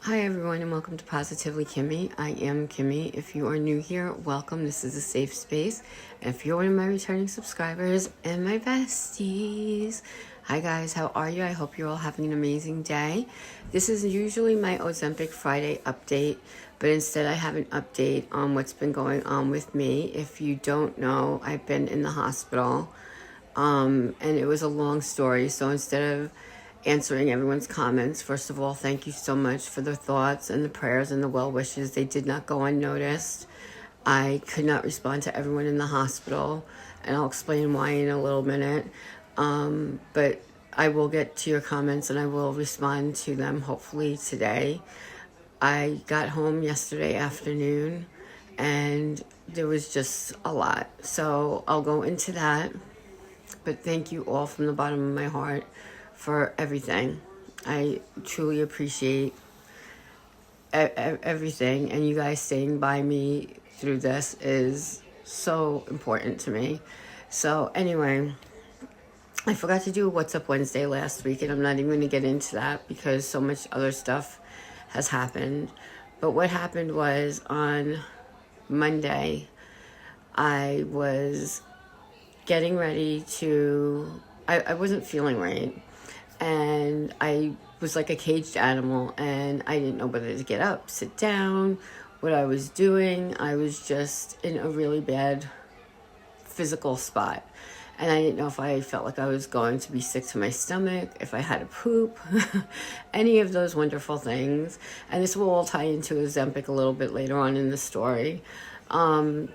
Hi everyone and welcome to Positively Kimmie. I am Kimmie. If you are new here, welcome. This is a safe space. And if you're one of my returning subscribers and my besties, hi guys, how are you? I hope you're all having an amazing day. This is usually my Ozempic Friday update, but instead I have an update on what's been going on with me. If you don't know, I've been in the hospital, and it was a long story, so instead of answering everyone's comments, first of all, thank you so much for the thoughts and the prayers and the well wishes. They did not go unnoticed. I could not respond to everyone in the hospital, and I'll explain why in a little minute. But I will get to your comments and I will respond to them hopefully today. I got home yesterday afternoon and there was just a lot. So I'll go into that. But thank you all from the bottom of my heart for everything. I truly appreciate everything, and you guys staying by me through this is so important to me. So anyway, I forgot to do What's Up Wednesday last week, and I'm not even going to get into that because so much other stuff has happened. But what happened was on Monday, I was getting ready to, I wasn't feeling right. And I was like a caged animal, and I didn't know whether to get up, sit down, what I was doing. I was just in a really bad physical spot. And I didn't know if I felt like I was going to be sick to my stomach, if I had to poop, any of those wonderful things. And this will all tie into Ozempic a little bit later on in the story. I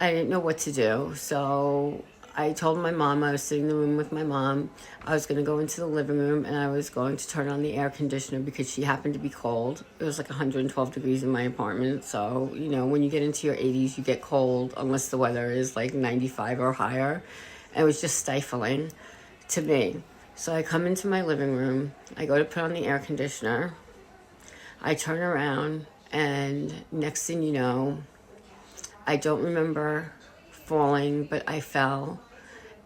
didn't know what to do, so I told my mom, I was sitting in the room with my mom, I was going to go into the living room and I was going to turn on the air conditioner because she happened to be cold. It was like 112 degrees in my apartment, so, you know, when you get into your 80s, you get cold unless the weather is like 95 or higher. And it was just stifling to me. So I come into my living room, I go to put on the air conditioner, I turn around, and next thing you know, I don't remember falling, but I fell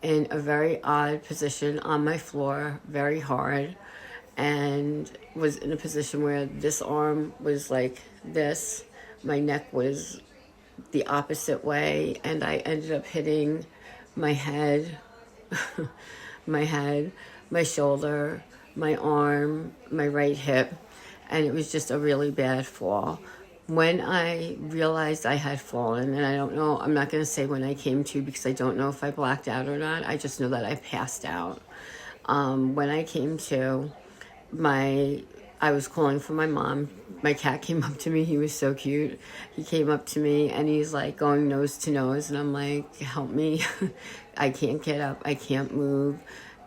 in a very odd position on my floor, very hard, and was in a position where this arm was like this, my neck was the opposite way, and I ended up hitting my head, my shoulder, my arm, my right hip, and it was just a really bad fall. When I realized I had fallen, and I don't know, I'm not going to say when I came to because I don't know if I blacked out or not. I just know that I passed out. When I came to, I was calling for my mom. My cat came up to me. He was so cute. He came up to me and he's like going nose to nose, and I'm like, help me. I can't get up. I can't move.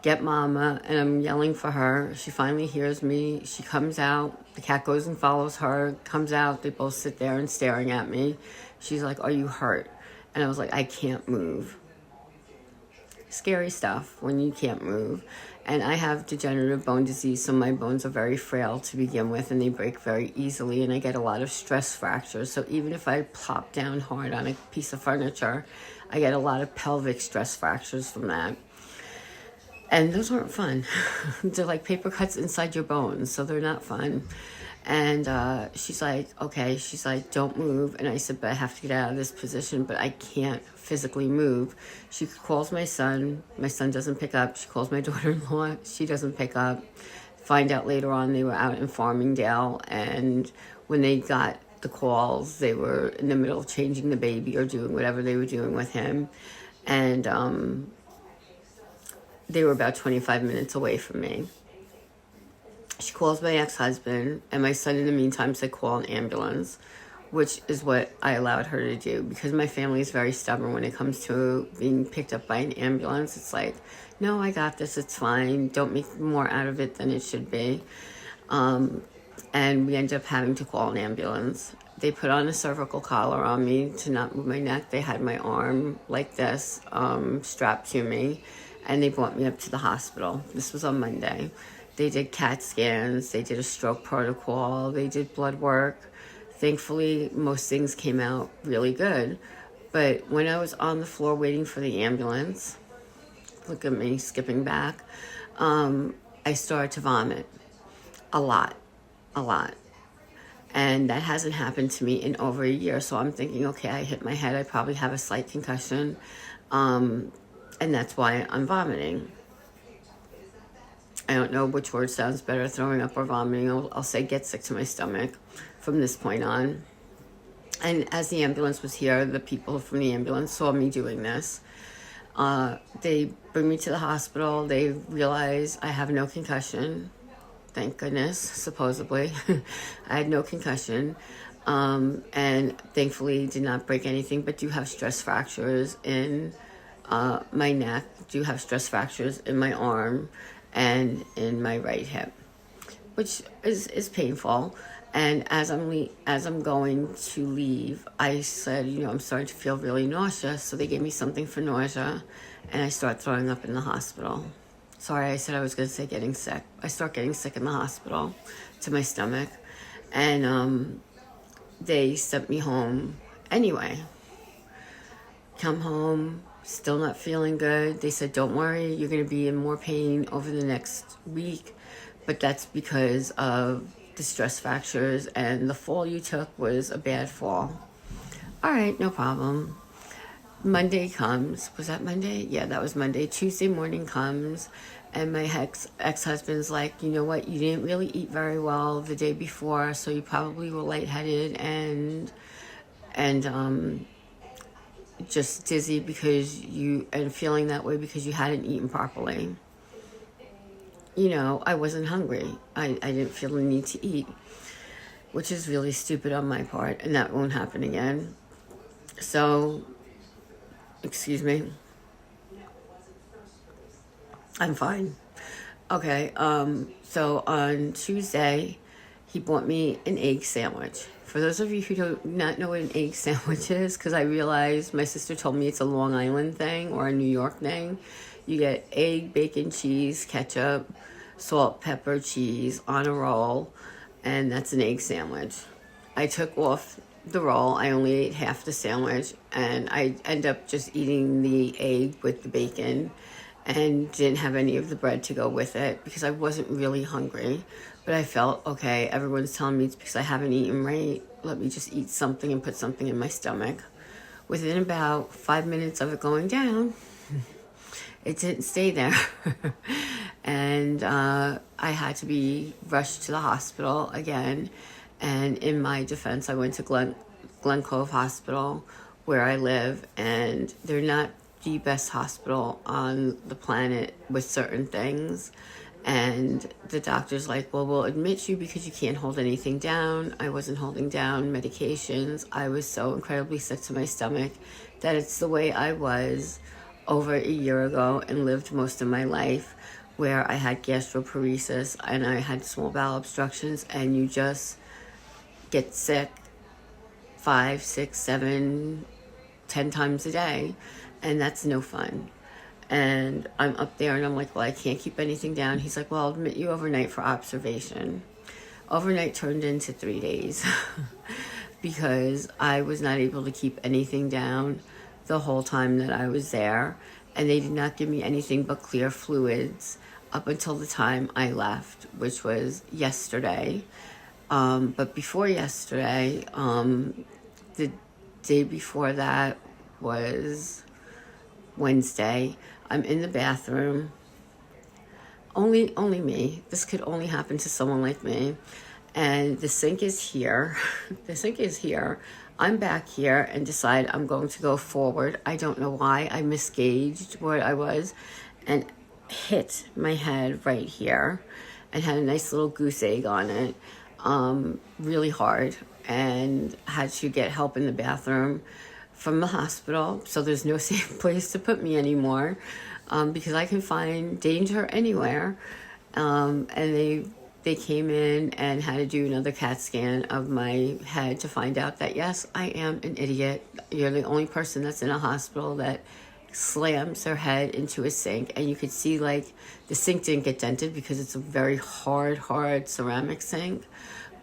Get mama. And I'm yelling for her. She finally hears me. She comes out. The cat goes and follows her, comes out. They both sit there and staring at me. She's like, are you hurt? And I was like, I can't move. Scary stuff when you can't move. And I have degenerative bone disease, so my bones are very frail to begin with, and they break very easily, and I get a lot of stress fractures. So even if I plop down hard on a piece of furniture, I get a lot of pelvic stress fractures from that. And those aren't fun. They're like paper cuts inside your bones, so they're not fun. And she's like, okay. She's like, don't move. And I said, but I have to get out of this position, but I can't physically move. She calls my son. My son doesn't pick up. She calls my daughter-in-law. She doesn't pick up. Find out later on they were out in Farmingdale, and when they got the calls, they were in the middle of changing the baby or doing whatever they were doing with him. And they were about 25 minutes away from me. She calls my ex-husband, and my son in the meantime said call an ambulance, which is what I allowed her to do because my family is very stubborn when it comes to being picked up by an ambulance. It's like, no, I got this, it's fine, don't make more out of it than it should be. And we ended up having to call an ambulance. They put on a cervical collar on me to not move my neck. They had my arm like this, strapped to me, and they brought me up to the hospital. This was on Monday. They did CAT scans, they did a stroke protocol, they did blood work. Thankfully, most things came out really good. But when I was on the floor waiting for the ambulance, look at me, skipping back, I started to vomit. A lot. And that hasn't happened to me in over a year. So I'm thinking, okay, I hit my head. I probably have a slight concussion. And that's why I'm vomiting. I don't know which word sounds better, throwing up or vomiting. I'll say get sick to my stomach from this point on. And as the ambulance was here, the people from the ambulance saw me doing this. They bring me to the hospital. They realize I have no concussion. Thank goodness, supposedly. I had no concussion. And thankfully did not break anything, but do have stress fractures in my neck, do have stress fractures in my arm and in my right hip, which is painful. And as I'm going to leave, I said, I'm starting to feel really nauseous. So they gave me something for nausea, and I start throwing up in the hospital. Sorry, I said I was going to say getting sick. I start getting sick in the hospital to my stomach, and they sent me home anyway. Come home, still not feeling good. They said, don't worry, you're going to be in more pain over the next week, but that's because of the stress fractures, and the fall you took was a bad fall. All right, no problem. Monday comes. Was that Monday? Yeah, that was Monday. Tuesday morning comes, and my ex-husband's like, you know what? You didn't really eat very well the day before, so you probably were lightheaded and just dizzy and feeling that way because you hadn't eaten properly. I wasn't hungry. I didn't feel the need to eat, which is really stupid on my part, and that won't happen again. So, excuse me. I'm fine. Okay, so on Tuesday, he bought me an egg sandwich. For those of you who do not know what an egg sandwich is, because I realized my sister told me it's a Long Island thing or a New York thing. You get egg, bacon, cheese, ketchup, salt, pepper, cheese on a roll, and that's an egg sandwich. I took off the roll. I only ate half the sandwich, and I end up just eating the egg with the bacon and didn't have any of the bread to go with it because I wasn't really hungry. But I felt, okay, everyone's telling me it's because I haven't eaten right. Let me just eat something and put something in my stomach. Within about 5 minutes of it going down, it didn't stay there. And I had to be rushed to the hospital again. And in my defense, I went to Glen Cove Hospital where I live. And they're not the best hospital on the planet with certain things. And the doctor's like, well, we'll admit you because you can't hold anything down. I wasn't holding down medications. I was so incredibly sick to my stomach that it's the way I was over a year ago and lived most of my life, where I had gastroparesis and I had small bowel obstructions, and you just get sick 5, 6, 7, 10 times a day, and that's no fun. And I'm up there and I'm like, well, I can't keep anything down. He's like, well, I'll admit you overnight for observation. Overnight turned into 3 days because I was not able to keep anything down the whole time that I was there. And they did not give me anything but clear fluids up until the time I left, which was yesterday. But before yesterday, the day before that was Wednesday. I'm in the bathroom. Only me. This could only happen to someone like me. And the sink is here. The sink is here. I'm back here and decide I'm going to go forward. I don't know why. I misgauged where I was and hit my head right here and had a nice little goose egg on it, really hard, and had to get help in the bathroom from the hospital. So there's no safe place to put me anymore, because I can find danger anywhere. And they came in and had to do another CAT scan of my head to find out that, yes, I am an idiot. You're the only person that's in a hospital that slams their head into a sink. And you could see, like, the sink didn't get dented because it's a very hard ceramic sink.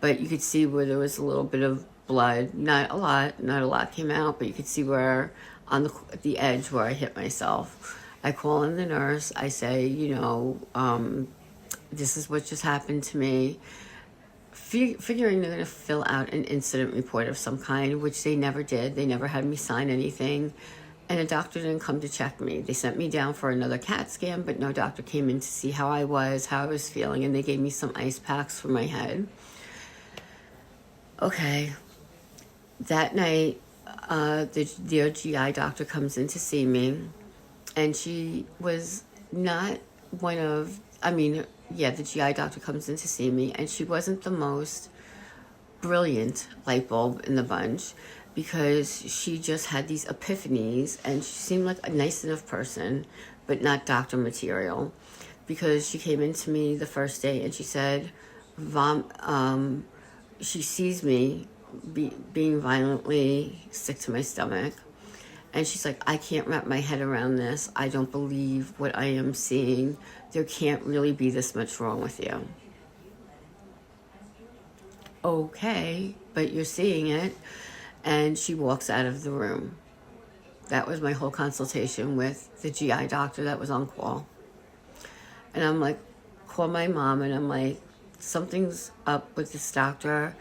But you could see where there was a little bit of blood. Not a lot came out, but you could see where on the edge where I hit myself. I call in the nurse. I say, this is what just happened to me. figuring they're going to fill out an incident report of some kind, which they never did. They never had me sign anything. And a doctor didn't come to check me. They sent me down for another CAT scan, but no doctor came in to see how I was feeling, and they gave me some ice packs for my head. Okay. That night, the GI doctor comes in to see me, and she was not one of, the GI doctor comes in to see me, and she wasn't the most brilliant light bulb in the bunch, because she just had these epiphanies, and she seemed like a nice enough person, but not doctor material. Because she came into me the first day and she said, she sees me being violently sick to my stomach, and she's like, I can't wrap my head around this. I don't believe what I am seeing. There can't really be this much wrong with you. Okay, but you're seeing it. And she walks out of the room. That was my whole consultation with the GI doctor that was on call. And I'm like, call my mom, and I'm like, something's up with this doctor.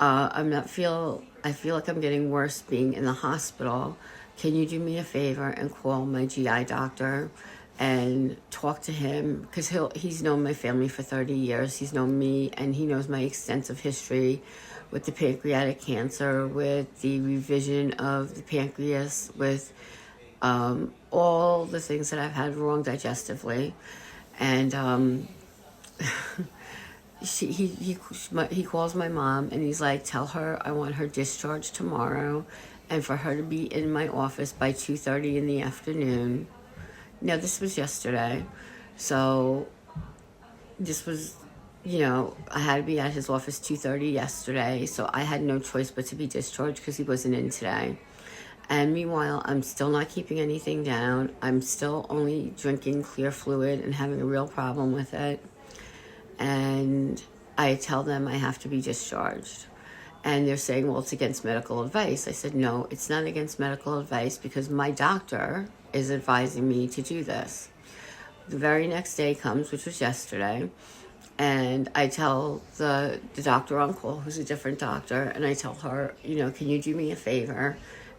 I feel like I'm getting worse being in the hospital. Can you do me a favor and call my GI doctor and talk to him? Because he's known my family for 30 years. He's known me, and he knows my extensive history with the pancreatic cancer, with the revision of the pancreas, with all the things that I've had wrong digestively. And he calls my mom, and he's like, tell her I want her discharged tomorrow, and for her to be in my office by 2:30 in the afternoon. Now, this was yesterday, so this was, I had to be at his office 2:30 yesterday, so I had no choice but to be discharged because he wasn't in today. And meanwhile, I'm still not keeping anything down. I'm still only drinking clear fluid and having a real problem with it. And I tell them I have to be discharged. And they're saying, well, it's against medical advice. I said, no, it's not against medical advice, because my doctor is advising me to do this. The very next day comes, which was yesterday, and I tell the doctor on call, who's a different doctor, and I tell her, can you do me a favor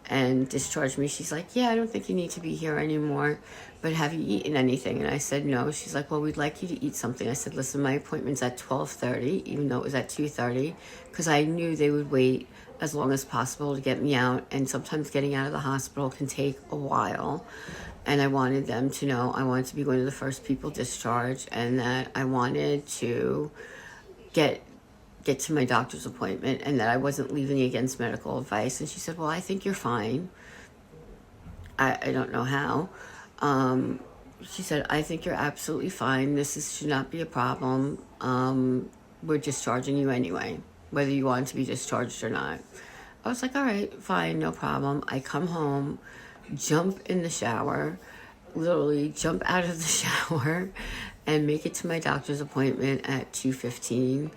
and discharge me? She's like, yeah, I don't think you need to be here anymore, but have you eaten anything? And I said, no. She's like, well, we'd like you to eat something. I said, listen, my appointment's at 12:30, even though it was at 2:30, because I knew they would wait as long as possible to get me out, and sometimes getting out of the hospital can take a while. And I wanted them to know I wanted to be one of the first people discharged, and that I wanted to get to my doctor's appointment, and that I wasn't leaving against medical advice. And she said, well, I think you're fine. I don't know how. She said, I think you're absolutely fine. Should not be a problem. We're discharging you anyway, whether you want to be discharged or not. I was like, all right, fine, no problem. I come home, jump in the shower, literally jump out of the shower, and make it to my doctor's appointment at 2:15.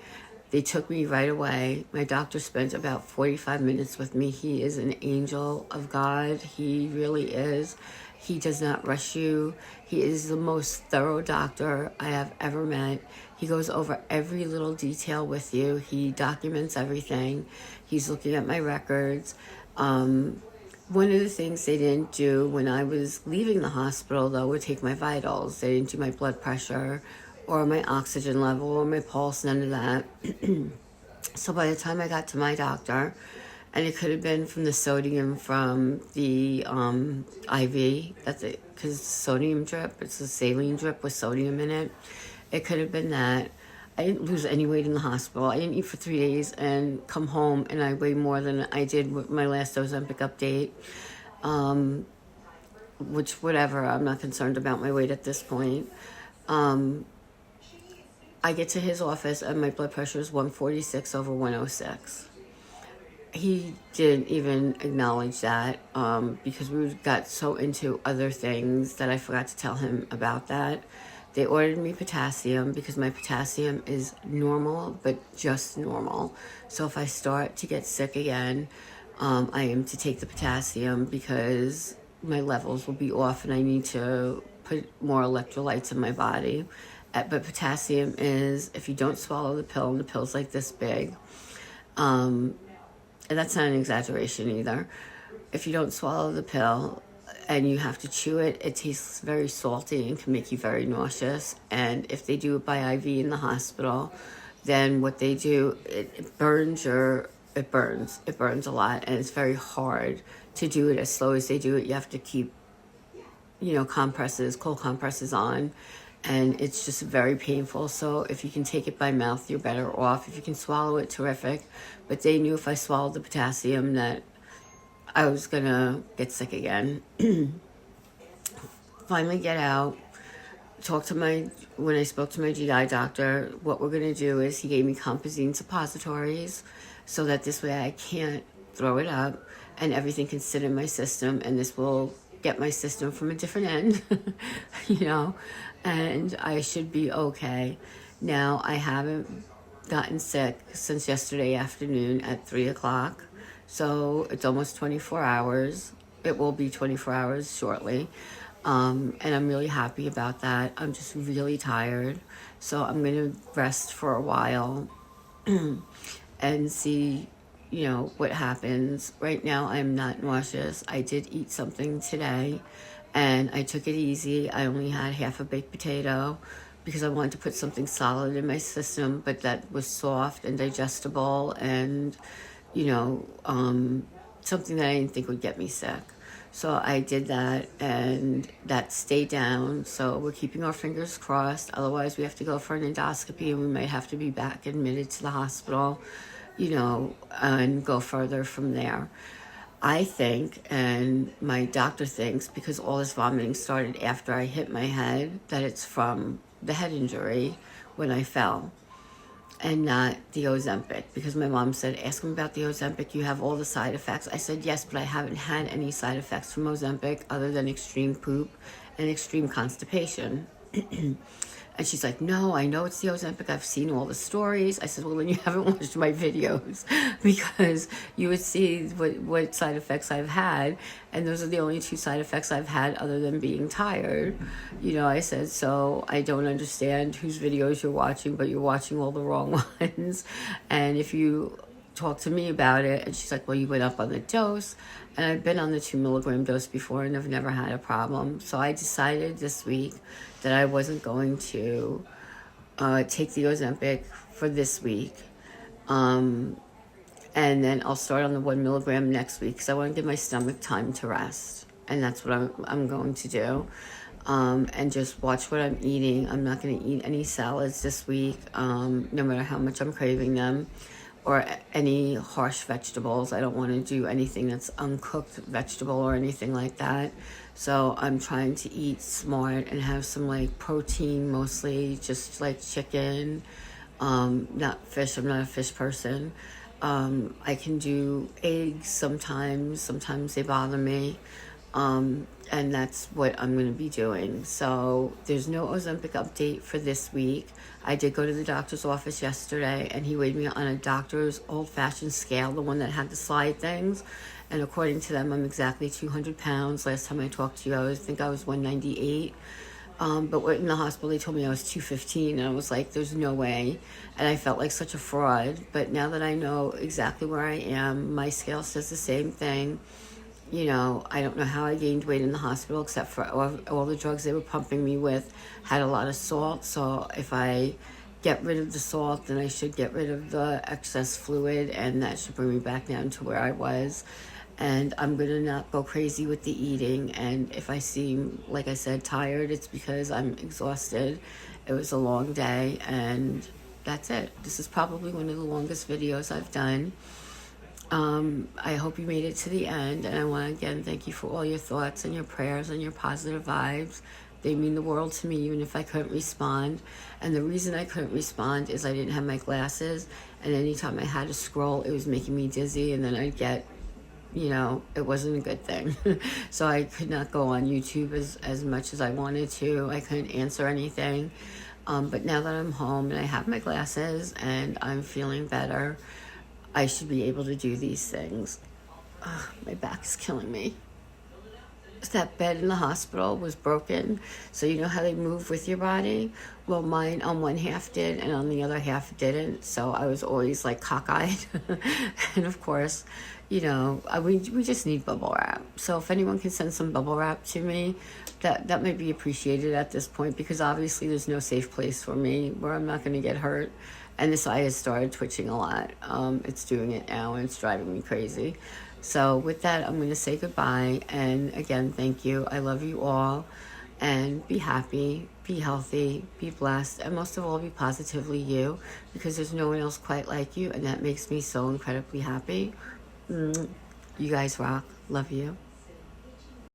They took me right away. My doctor spent about 45 minutes with me. He is an angel of God. He really is. He does not rush you. He is the most thorough doctor I have ever met. He goes over every little detail with you. He documents everything. He's looking at my records. One of the things they didn't do when I was leaving the hospital, though, would take my vitals. They didn't do my blood pressure or my oxygen level or my pulse, none of that. So by the time I got to my doctor, and it could have been from the sodium from the IV, because sodium drip, it's a saline drip with sodium in it. It could have been that. I didn't lose any weight in the hospital. I didn't eat for 3 days and come home and I weighed more than I did with my last Ozempic update. Which, whatever, I'm not concerned about my weight at this point. I get to his office and my blood pressure is 146 over 106. He didn't even acknowledge that because we got so into other things that I forgot to tell him about that. They ordered me potassium because my potassium is normal, but just normal. So if I start to get sick again, I am to take the potassium because my levels will be off and I need to put more electrolytes in my body. But potassium is, if you don't swallow the pill, and the pill's like this big, and that's not an exaggeration either. If you don't swallow the pill and you have to chew it, it tastes very salty and can make you very nauseous. And if they do it by IV in the hospital, then what they do, it burns a lot, and it's very hard to do it as slow as they do it. You have to keep, cold compresses on, and it's just very painful. So if you can take it by mouth, you're better off. If you can swallow it, terrific. But they knew if I swallowed the potassium that I was gonna get sick again. Finally get out, when I spoke to my GI doctor, what we're gonna do is he gave me Compazine suppositories so that this way I can't throw it up and everything can sit in my system, and this will get my system from a different end, and I should be okay. Now, I haven't gotten sick since yesterday afternoon at 3 o'clock, so it's almost 24 hours. It will be 24 hours shortly, and I'm really happy about that. I'm just really tired, so I'm going to rest for a while and see what happens. Right now, I'm not nauseous. I did eat something today, and I took it easy. I only had half a baked potato because I wanted to put something solid in my system, but that was soft and digestible and, something that I didn't think would get me sick. So I did that, and that stayed down. So we're keeping our fingers crossed. Otherwise, we have to go for an endoscopy, and we might have to be back admitted to the hospital, and go further from there. I think, and my doctor thinks, because all this vomiting started after I hit my head, that it's from the head injury when I fell, and not the Ozempic, because my mom said, ask him about the Ozempic, you have all the side effects. I said, yes, but I haven't had any side effects from Ozempic other than extreme poop and extreme constipation. And she's like, no, I know it's the Ozempic. I've seen all the stories. I said, well, then you haven't watched my videos, because you would see what side effects I've had. And those are the only 2 side effects I've had other than being tired. I said, so I don't understand whose videos you're watching, but you're watching all the wrong ones. And if you talk to me about it, and she's like, well, you went up on the dose. And I've been on the 2 milligram dose before, and I've never had a problem. So I decided this week that I wasn't going to take the Ozempic for this week. And then I'll start on the 1 milligram next week, because I want to give my stomach time to rest. And that's what I'm going to do. And just watch what I'm eating. I'm not going to eat any salads this week, no matter how much I'm craving them, or any harsh vegetables. I don't want to do anything that's uncooked vegetable or anything like that. So I'm trying to eat smart and have some protein, mostly just chicken, not fish. I'm not a fish person. I can do eggs sometimes they bother me. And that's what I'm going to be doing. So there's no Ozempic update for this week. I did go to the doctor's office yesterday, and he weighed me on a doctor's old-fashioned scale, the one that had the slide things. And according to them, I'm exactly 200 pounds. Last time I talked to you, I think I was 198. But in the hospital, they told me I was 215, and I was like, there's no way. And I felt like such a fraud. But now that I know exactly where I am, my scale says the same thing. I don't know how I gained weight in the hospital, except for all the drugs they were pumping me with had a lot of salt. So if I get rid of the salt, then I should get rid of the excess fluid, and that should bring me back down to where I was. And I'm going to not go crazy with the eating. And if I seem, like I said, tired, it's because I'm exhausted. It was a long day, and that's it. This is probably one of the longest videos I've done. I hope you made it to the end, and I want to again thank you for all your thoughts and your prayers and your positive vibes. They mean the world to me, even if I couldn't respond. And the reason I couldn't respond is I didn't have my glasses, and anytime I had to scroll, it was making me dizzy, and then I'd get, it wasn't a good thing. So I could not go on YouTube as much as I wanted to. I couldn't answer anything. But now that I'm home and I have my glasses and I'm feeling better, I should be able to do these things. My back is killing me. that bed in the hospital was broken. So you know how they move with your body? Well, mine on one half did and on the other half didn't. So I was always like cockeyed. And of course, you know, we just need bubble wrap. So if anyone can send some bubble wrap to me, that might be appreciated at this point, because obviously there's no safe place for me where I'm not going to get hurt. And this eye has started twitching a lot. It's doing it now and it's driving me crazy. So with that, I'm going to say goodbye. And again, thank you. I love you all. And be happy, be healthy, be blessed, and most of all, be positively you, because there's no one else quite like you. And that makes me so incredibly happy. You guys rock. Love you.